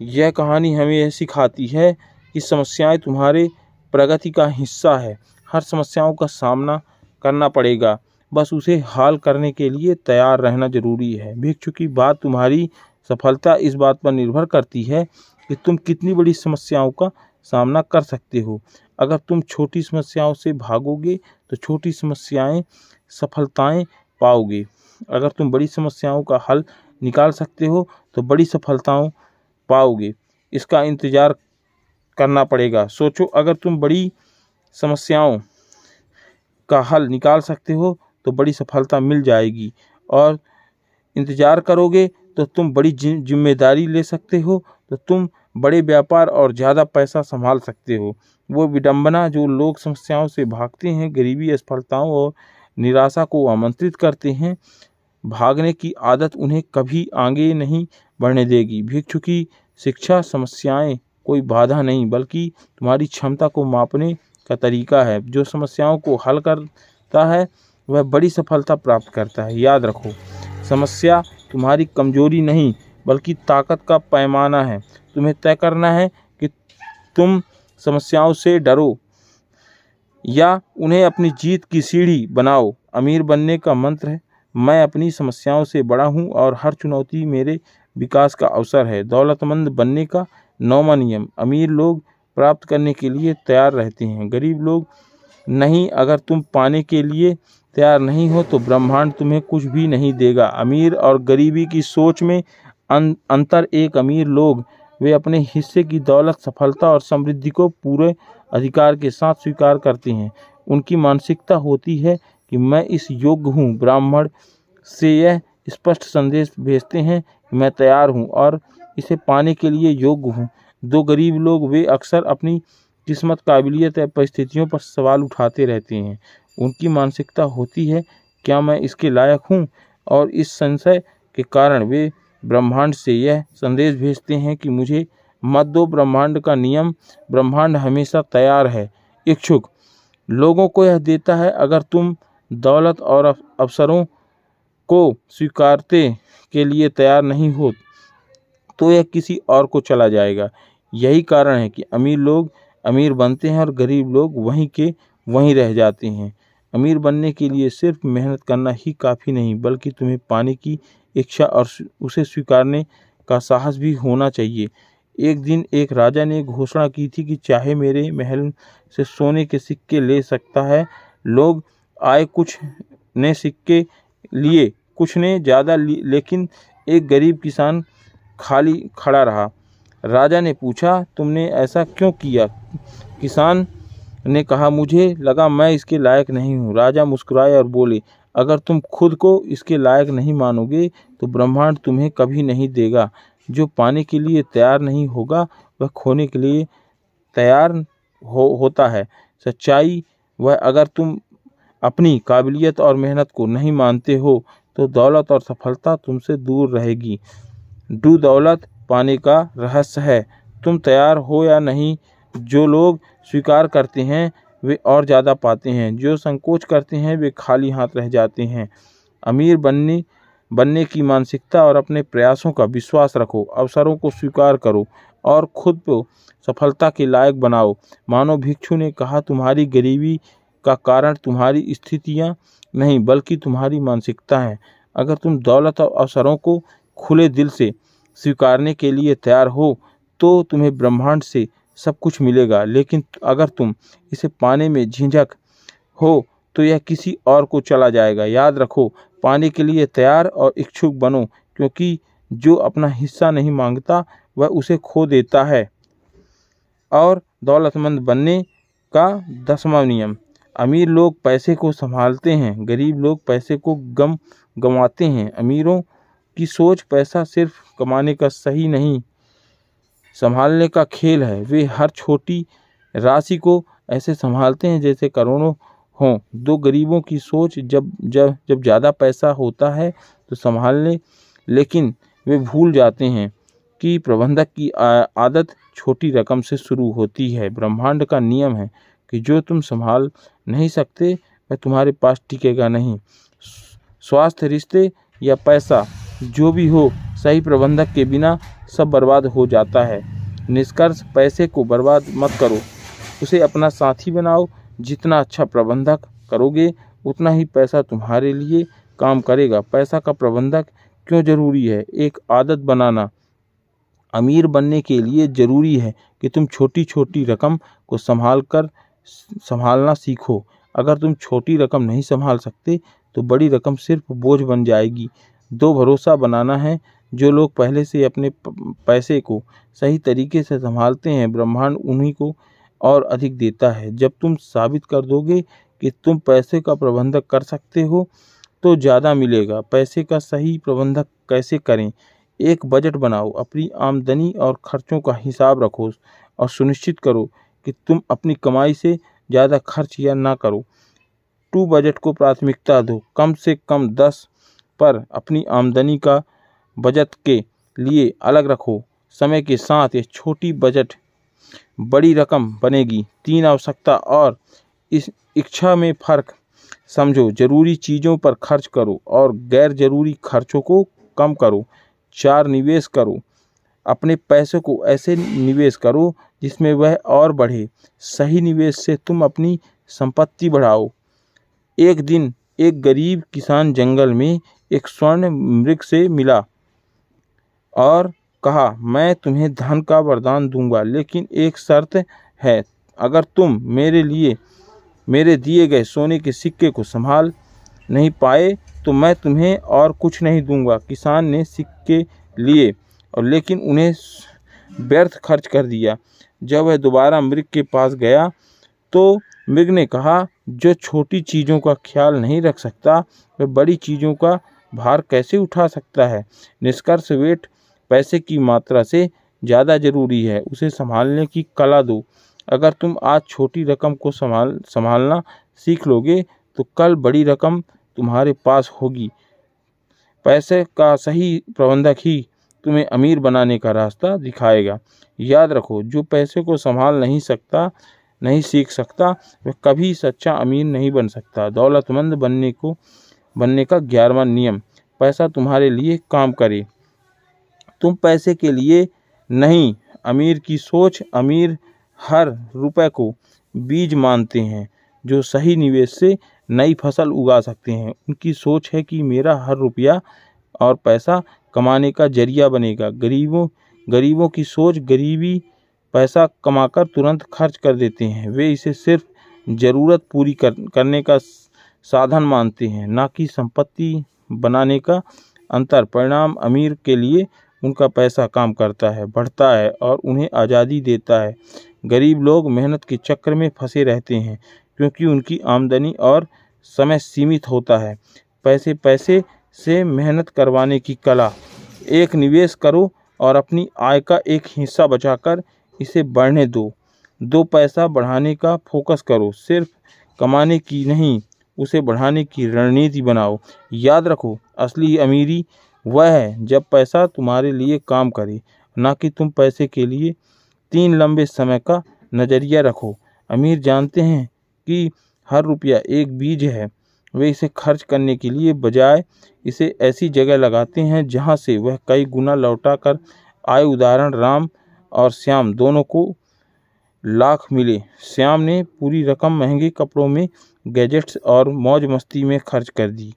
यह कहानी हमें यह सिखाती है कि समस्याएं तुम्हारे प्रगति का हिस्सा है। हर समस्याओं का सामना करना पड़ेगा, बस उसे हल करने के लिए तैयार रहना जरूरी है। भिक्षु की बात। तुम्हारी सफलता इस बात पर निर्भर करती है कि तुम कितनी बड़ी समस्याओं का सामना कर सकते हो। अगर तुम छोटी समस्याओं से भागोगे तो छोटी सफलताएं पाओगे। अगर तुम बड़ी समस्याओं का हल निकाल सकते हो तो बड़ी सफलताओं पाओगे। इसका इंतजार करना पड़ेगा। सोचो, अगर तुम बड़ी समस्याओं का हल निकाल सकते हो तो बड़ी सफलता मिल जाएगी, और इंतजार करोगे तो तुम बड़ी जिम्मेदारी ले सकते हो, तो तुम बड़े व्यापार और ज़्यादा पैसा संभाल सकते हो। वो विडंबना जो लोग समस्याओं से भागते हैं, गरीबी, असफलताओं और निराशा को आमंत्रित करते हैं। भागने की आदत उन्हें कभी आगे नहीं बढ़ने देगी। भिक्षु की शिक्षा। समस्याएं कोई बाधा नहीं बल्कि तुम्हारी क्षमता को मापने का तरीका है। जो समस्याओं को हल करता है वह बड़ी सफलता प्राप्त करता है। याद रखो, समस्या तुम्हारी कमजोरी नहीं बल्कि ताकत का पैमाना है। तुम्हें तय करना है कि तुम समस्याओं से डरो या उन्हें अपनी जीत की सीढ़ी बनाओ। अमीर बनने का मंत्र है, मैं अपनी समस्याओं से बड़ा हूँ और हर चुनौती मेरे विकास का अवसर है। दौलतमंद बनने का 9वां नियम। अमीर लोग प्राप्त करने के लिए तैयार रहते हैं, गरीब लोग नहीं। अगर तुम पाने के लिए तैयार नहीं हो तो ब्रह्मांड तुम्हें कुछ भी नहीं देगा। अमीर और गरीबी की सोच में अंतर। एक अमीर लोग वे अपने हिस्से की दौलत, सफलता और समृद्धि को पूरे अधिकार के साथ स्वीकार करते हैं। उनकी मानसिकता होती है कि मैं इस योग्य हूँ। ब्राह्मण से यह स्पष्ट संदेश भेजते हैं कि मैं तैयार हूँ और इसे पाने के लिए योग्य हूँ। 2 गरीब लोग वे अक्सर अपनी किस्मत, काबिलियत या परिस्थितियों पर सवाल उठाते रहते हैं। उनकी मानसिकता होती है, क्या मैं इसके लायक हूँ? और इस संशय के कारण वे ब्रह्मांड से यह संदेश भेजते हैं कि मुझे मत दो। ब्रह्मांड का नियम। ब्रह्मांड हमेशा तैयार है, इच्छुक लोगों को यह देता है। अगर तुम दौलत और अवसरों को स्वीकारते के लिए तैयार नहीं हो तो यह किसी और को चला जाएगा। यही कारण है कि अमीर लोग अमीर बनते हैं और गरीब लोग वहीं के वहीं रह जाते हैं। अमीर बनने के लिए सिर्फ मेहनत करना ही काफ़ी नहीं बल्कि तुम्हें पाने की इच्छा और उसे स्वीकारने का साहस भी होना चाहिए। एक दिन एक राजा ने घोषणा की थी कि चाहे मेरे महल से सोने के सिक्के ले सकता है। लोग आए, कुछ ने सिक्के लिए, कुछ ने ज़्यादा, लेकिन एक गरीब किसान खाली खड़ा रहा। राजा ने पूछा, तुमने ऐसा क्यों किया? किसान ने कहा, मुझे लगा मैं इसके लायक नहीं हूँ। राजा मुस्कुराए और बोले, अगर तुम खुद को इसके लायक नहीं मानोगे तो ब्रह्मांड तुम्हें कभी नहीं देगा। जो पाने के लिए तैयार नहीं होगा वह खोने के लिए तैयार होता है। सच्चाई वह, अगर तुम अपनी काबिलियत और मेहनत को नहीं मानते हो तो दौलत और सफलता तुमसे दूर रहेगी। दौलत पाने का रहस्य है, तुम तैयार हो या नहीं। जो लोग स्वीकार करते हैं वे और ज़्यादा पाते हैं, जो संकोच करते हैं वे खाली हाथ रह जाते हैं। अमीर बनने की मानसिकता और अपने प्रयासों का विश्वास रखो। अवसरों को स्वीकार करो और खुद को सफलता के लायक बनाओ। मानो भिक्षु ने कहा, तुम्हारी गरीबी का कारण तुम्हारी स्थितियां नहीं बल्कि तुम्हारी मानसिकता है। अगर तुम दौलत और अवसरों को खुले दिल से स्वीकारने के लिए तैयार हो तो तुम्हें ब्रह्मांड से सब कुछ मिलेगा। लेकिन अगर तुम इसे पाने में झिझक हो तो यह किसी और को चला जाएगा। याद रखो, पाने के लिए तैयार और इच्छुक बनो, क्योंकि जो अपना हिस्सा नहीं मांगता वह उसे खो देता है। और दौलतमंद बनने का 10वां नियम। अमीर लोग पैसे को संभालते हैं, गरीब लोग पैसे को गंवाते हैं। अमीरों की सोच पैसा सिर्फ कमाने का सही नहीं, संभालने का खेल है। वे हर छोटी राशि को ऐसे संभालते हैं जैसे करोड़ों हों। दो गरीबों की सोच जब ज़्यादा पैसा होता है तो संभालने, लेकिन वे भूल जाते हैं कि प्रबंधक की आदत छोटी रकम से शुरू होती है। ब्रह्मांड का नियम है कि जो तुम संभाल नहीं सकते वह तुम्हारे पास टिकेगा नहीं। स्वास्थ्य, रिश्ते या पैसा जो भी हो, सही प्रबंधक के बिना सब बर्बाद हो जाता है। निष्कर्ष, पैसे को बर्बाद मत करो, उसे अपना साथी बनाओ। जितना अच्छा प्रबंधक करोगे उतना ही पैसा तुम्हारे लिए काम करेगा। पैसा का प्रबंधक क्यों जरूरी है? एक आदत बनाना अमीर बनने के लिए जरूरी है कि तुम छोटी छोटी रकम को संभालना सीखो। अगर तुम छोटी रकम नहीं संभाल सकते तो बड़ी रकम सिर्फ बोझ बन जाएगी। दो भरोसा बनाना है। जो लोग पहले से अपने पैसे को सही तरीके से संभालते हैं, ब्रह्मांड उन्हीं को और अधिक देता है। जब तुम साबित कर दोगे कि तुम पैसे का प्रबंधन कर सकते हो तो ज़्यादा मिलेगा। पैसे का सही प्रबंधन कैसे करें? एक बजट बनाओ, अपनी आमदनी और खर्चों का हिसाब रखो और सुनिश्चित करो कि तुम अपनी कमाई से ज़्यादा खर्च या ना करो। टू बजट को प्राथमिकता दो, कम से कम 10 पर अपनी आमदनी का बचत के लिए अलग रखो। समय के साथ ये छोटी बजट बड़ी रकम बनेगी। 3 आवश्यकता और इस इच्छा में फ़र्क समझो। ज़रूरी चीज़ों पर खर्च करो और गैर ज़रूरी खर्चों को कम करो। 4 निवेश करो। अपने पैसों को ऐसे निवेश करो जिसमें वह और बढ़े। सही निवेश से तुम अपनी संपत्ति बढ़ाओ। एक दिन एक गरीब किसान जंगल में एक स्वर्ण मृग से मिला और कहा, मैं तुम्हें धन का वरदान दूंगा, लेकिन एक शर्त है। अगर तुम मेरे दिए गए सोने के सिक्के को संभाल नहीं पाए तो मैं तुम्हें और कुछ नहीं दूंगा। किसान ने सिक्के लिए और लेकिन उन्हें व्यर्थ खर्च कर दिया। जब वह दोबारा मृग के पास गया तो मृग ने कहा, जो छोटी चीज़ों का ख्याल नहीं रख सकता वह बड़ी चीज़ों का भार कैसे उठा सकता है? निष्कर्ष, वेट पैसे की मात्रा से ज़्यादा ज़रूरी है। उसे संभालने की कला दो। अगर तुम आज छोटी रकम को संभालना सीख लोगे तो कल बड़ी रकम तुम्हारे पास होगी। पैसे का सही प्रबंधक ही तुम्हें अमीर बनाने का रास्ता दिखाएगा। याद रखो, जो पैसे को संभाल नहीं सीख सकता वह कभी सच्चा अमीर नहीं बन सकता। दौलतमंद बनने का 11वां नियम। पैसा तुम्हारे लिए काम करे, तुम पैसे के लिए नहीं। अमीर की सोच, अमीर हर रुपए को बीज मानते हैं जो सही निवेश से नई फसल उगा सकते हैं। उनकी सोच है कि मेरा हर रुपया और पैसा कमाने का जरिया बनेगा। गरीबों की सोच, गरीबी पैसा कमाकर तुरंत खर्च कर देते हैं। वे इसे सिर्फ ज़रूरत पूरी करने का साधन मानते हैं, ना कि संपत्ति बनाने का। अंतर परिणाम, अमीर के लिए उनका पैसा काम करता है, बढ़ता है और उन्हें आज़ादी देता है। गरीब लोग मेहनत के चक्कर में फंसे रहते हैं क्योंकि उनकी आमदनी और समय सीमित होता है। पैसे से मेहनत करवाने की कला। एक निवेश करो और अपनी आय का एक हिस्सा बचाकर इसे बढ़ने दो। दो पैसा बढ़ाने का फोकस करो, सिर्फ कमाने की नहीं, उसे बढ़ाने की रणनीति बनाओ। याद रखो, असली अमीरी वह है जब पैसा तुम्हारे लिए काम करे, ना कि तुम पैसे के लिए। 3 लंबे समय का नज़रिया रखो। अमीर जानते हैं कि हर रुपया एक बीज है। वे इसे खर्च करने के लिए बजाय इसे ऐसी जगह लगाते हैं जहां से वह कई गुना लौटा कर आए। उदाहरण, राम और श्याम दोनों को लाख मिले। श्याम ने पूरी रकम महंगे कपड़ों में, गैजेट्स और मौज मस्ती में खर्च कर दी।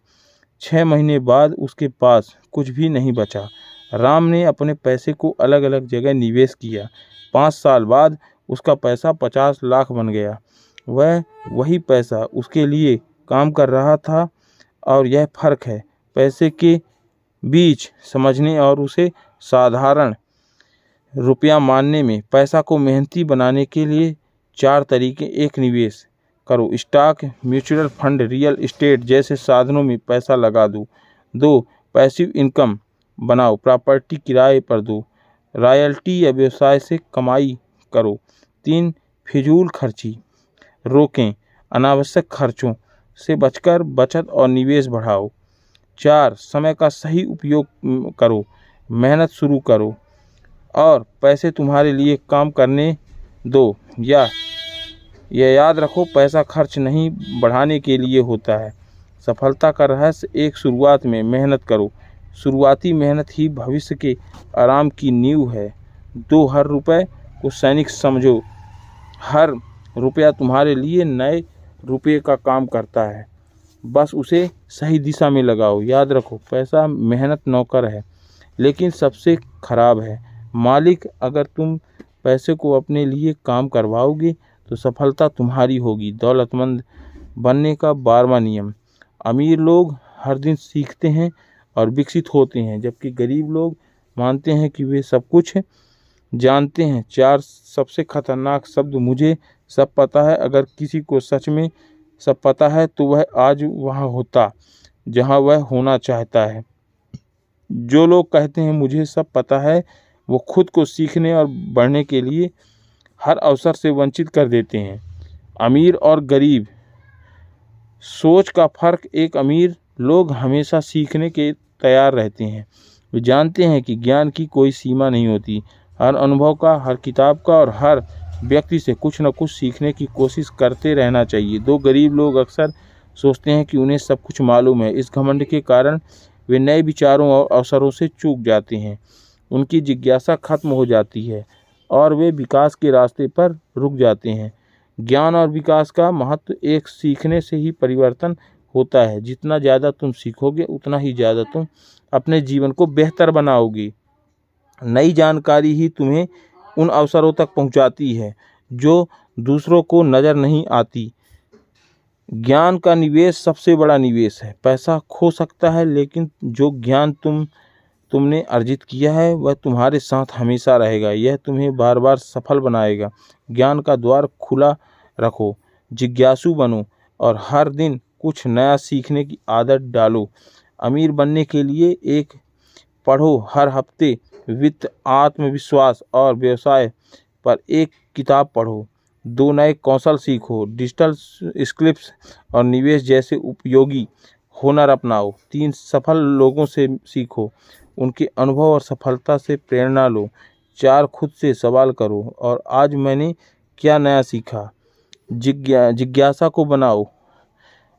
6 महीने बाद उसके पास कुछ भी नहीं बचा। राम ने अपने पैसे को अलग अलग जगह निवेश किया। 5 साल बाद उसका पैसा 50 लाख बन गया। वही पैसा उसके लिए काम कर रहा था। और यह फर्क है पैसे के बीच समझने और उसे साधारण रुपया मानने में। पैसा को मेहनती बनाने के लिए 4 तरीके। 1 निवेश करो, stock, mutual fund, real estate जैसे साधनों में पैसा लगा दो। 2 पैसिव इनकम बनाओ, प्रॉपर्टी किराए पर दो, रॉयल्टी या व्यवसाय से कमाई करो। 3 फिजूल खर्ची रोकें, अनावश्यक खर्चों से बचकर बचत और निवेश बढ़ाओ। 4 समय का सही उपयोग करो, मेहनत शुरू करो और पैसे तुम्हारे लिए काम करने दो। यह याद रखो, पैसा खर्च नहीं बढ़ाने के लिए होता है। सफलता का रहस्य एक शुरुआत में मेहनत करो। शुरुआती मेहनत ही भविष्य के आराम की नींव है। 2 हर रुपए को सैनिक समझो। हर रुपया तुम्हारे लिए नए रुपये का काम करता है, बस उसे सही दिशा में लगाओ। याद रखो, पैसा मेहनत नौकर है लेकिन सबसे खराब है मालिक। अगर तुम पैसे को अपने लिए काम करवाओगे तो सफलता तुम्हारी होगी। दौलतमंद बनने का 12वां नियम। अमीर लोग हर दिन सीखते हैं और विकसित होते हैं, जबकि गरीब लोग मानते हैं कि वे सब कुछ जानते हैं। 4 सबसे खतरनाक शब्द। मुझे सब पता है। अगर किसी को सच में सब पता है तो वह आज वहाँ होता जहाँ वह होना चाहता है। जो लोग कहते हैं मुझे सब पता है, वो खुद को सीखने और बढ़ने के लिए हर अवसर से वंचित कर देते हैं। अमीर और गरीब सोच का फर्क। एक अमीर लोग हमेशा सीखने के तैयार रहते हैं। वे जानते हैं कि ज्ञान की कोई सीमा नहीं होती। हर अनुभव का, हर किताब का और हर व्यक्ति से कुछ न कुछ सीखने की कोशिश करते रहना चाहिए। 2 गरीब लोग अक्सर सोचते हैं कि उन्हें सब कुछ मालूम है। इस घमंड के कारण वे नए विचारों और अवसरों से चूक जाते हैं। उनकी जिज्ञासा खत्म हो जाती है और वे विकास के रास्ते पर रुक जाते हैं। ज्ञान और विकास का महत्व एक सीखने से ही परिवर्तन होता है। जितना ज़्यादा तुम सीखोगे उतना ही ज़्यादा तुम अपने जीवन को बेहतर बनाओगे। नई जानकारी ही तुम्हें उन अवसरों तक पहुंचाती है जो दूसरों को नज़र नहीं आती। ज्ञान का निवेश सबसे बड़ा निवेश है। पैसा खो सकता है लेकिन जो ज्ञान तुमने अर्जित किया है वह तुम्हारे साथ हमेशा रहेगा। यह तुम्हें बार बार सफल बनाएगा। ज्ञान का द्वार खुला रखो, जिज्ञासु बनो और हर दिन कुछ नया सीखने की आदत डालो। अमीर बनने के लिए 1 पढ़ो। हर हफ्ते वित्त, आत्मविश्वास और व्यवसाय पर 1 किताब पढ़ो। 2 नए कौशल सीखो, डिजिटल स्किल्स और निवेश जैसे उपयोगी हुनर अपनाओ। 3 सफल लोगों से सीखो, उनके अनुभव और सफलता से प्रेरणा लो। 4 खुद से सवाल करो और आज मैंने क्या नया सीखा। जिज्ञासा को बनाओ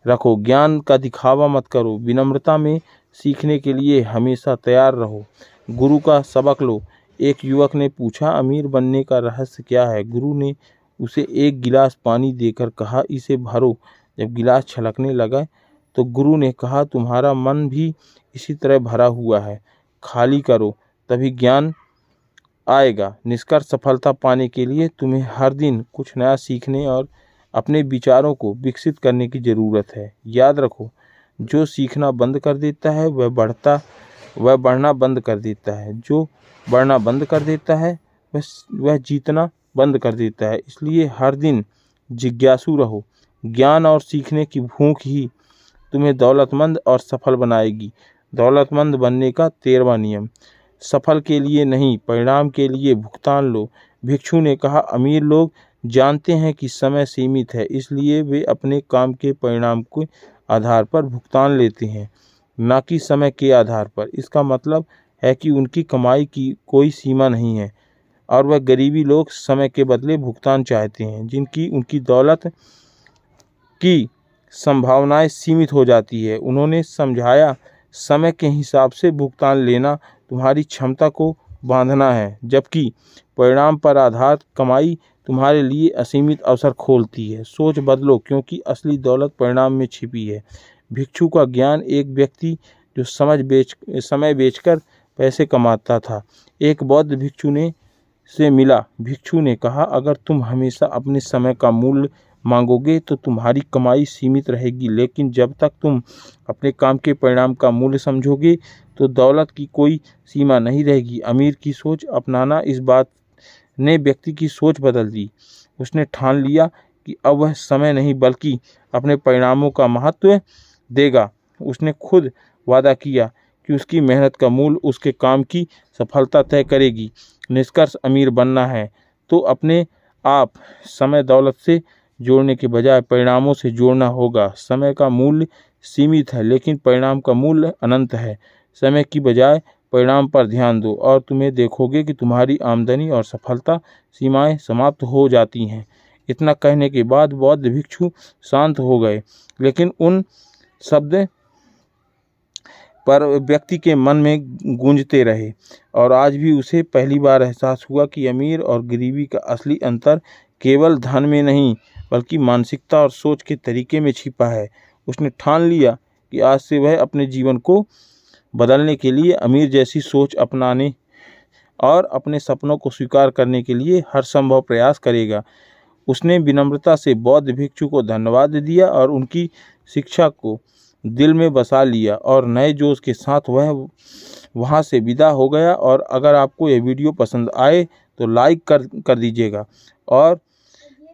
रखो, ज्ञान का दिखावा मत करो। विनम्रता में सीखने के लिए हमेशा तैयार रहो। गुरु का सबक लो। एक युवक ने पूछा, अमीर बनने का रहस्य क्या है? गुरु ने उसे 1 गिलास पानी देकर कहा, इसे भरो। जब गिलास छलकने लगा तो गुरु ने कहा, तुम्हारा मन भी इसी तरह भरा हुआ है, खाली करो, तभी ज्ञान आएगा। निष्कर्ष, सफलता पाने के लिए तुम्हें हर दिन कुछ नया सीखने और अपने विचारों को विकसित करने की ज़रूरत है। याद रखो, जो सीखना बंद कर देता है वह बढ़ना बंद कर देता है। जो बढ़ना बंद कर देता है वह जीतना बंद कर देता है। इसलिए हर दिन जिज्ञासु रहो। ज्ञान और सीखने की भूख ही तुम्हें दौलतमंद और सफल बनाएगी। दौलतमंद बनने का 13वां नियम। सफल के लिए नहीं, परिणाम के लिए भुगतान लो। भिक्षु ने कहा, अमीर लोग जानते हैं कि समय सीमित है, इसलिए वे अपने काम के परिणाम के आधार पर भुगतान लेते हैं, न कि समय के आधार पर। इसका मतलब है कि उनकी कमाई की कोई सीमा नहीं है और वह गरीबी लोग समय के बदले भुगतान चाहते हैं, जिनकी उनकी दौलत की संभावनाएं सीमित हो जाती है। उन्होंने समझाया, समय के हिसाब से भुगतान लेना तुम्हारी क्षमता को बांधना है, जबकि परिणाम पर आधारित कमाई तुम्हारे लिए असीमित अवसर खोलती है। सोच बदलो, क्योंकि असली दौलत परिणाम में छिपी है। भिक्षु का ज्ञान एक व्यक्ति जो समय बेचकर पैसे कमाता था, एक बौद्ध भिक्षु से मिला। भिक्षु ने कहा, अगर तुम हमेशा अपने समय का मूल्य मांगोगे तो तुम्हारी कमाई सीमित रहेगी, लेकिन जब तक तुम अपने काम के परिणाम का मूल्य समझोगे तो दौलत की कोई सीमा नहीं रहेगी। अमीर की सोच अपनाना, इस बात ने व्यक्ति की सोच बदल दी। उसने ठान लिया कि अब वह समय नहीं बल्कि अपने परिणामों का महत्व देगा। उसने खुद वादा किया कि उसकी मेहनत का मूल्य उसके काम की सफलता तय करेगी। निष्कर्ष, अमीर बनना है तो अपने आप समय दौलत से जोड़ने के बजाय परिणामों से जोड़ना होगा। समय का मूल्य सीमित है, लेकिन परिणाम का मूल्य अनंत है। समय की बजाय परिणाम पर ध्यान दो और तुम्हें देखोगे कि तुम्हारी आमदनी और सफलता सीमाएं समाप्त हो जाती हैं। इतना कहने के बाद बौद्ध भिक्षु शांत हो गए, लेकिन उन शब्द पर व्यक्ति के मन में गूंजते रहे। और आज भी उसे पहली बार एहसास हुआ कि अमीर और गरीबी का असली अंतर केवल धन में नहीं बल्कि मानसिकता और सोच के तरीके में छिपा है। उसने ठान लिया कि आज से वह अपने जीवन को बदलने के लिए अमीर जैसी सोच अपनाने और अपने सपनों को स्वीकार करने के लिए हर संभव प्रयास करेगा। उसने विनम्रता से बौद्ध भिक्षु को धन्यवाद दिया और उनकी शिक्षा को दिल में बसा लिया और नए जोश के साथ वह वहाँ से विदा हो गया। और अगर आपको यह वीडियो पसंद आए तो लाइक कर दीजिएगा और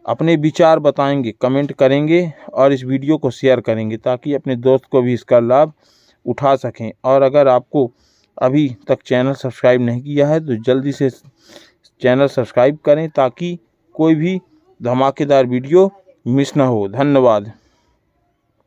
अपने विचार बताएंगे, कमेंट करेंगे और इस वीडियो को शेयर करेंगे ताकि अपने दोस्त को भी इसका लाभ उठा सकें। और अगर आपको अभी तक चैनल सब्सक्राइब नहीं किया है तो जल्दी से चैनल सब्सक्राइब करें ताकि कोई भी धमाकेदार वीडियो मिस ना हो। धन्यवाद।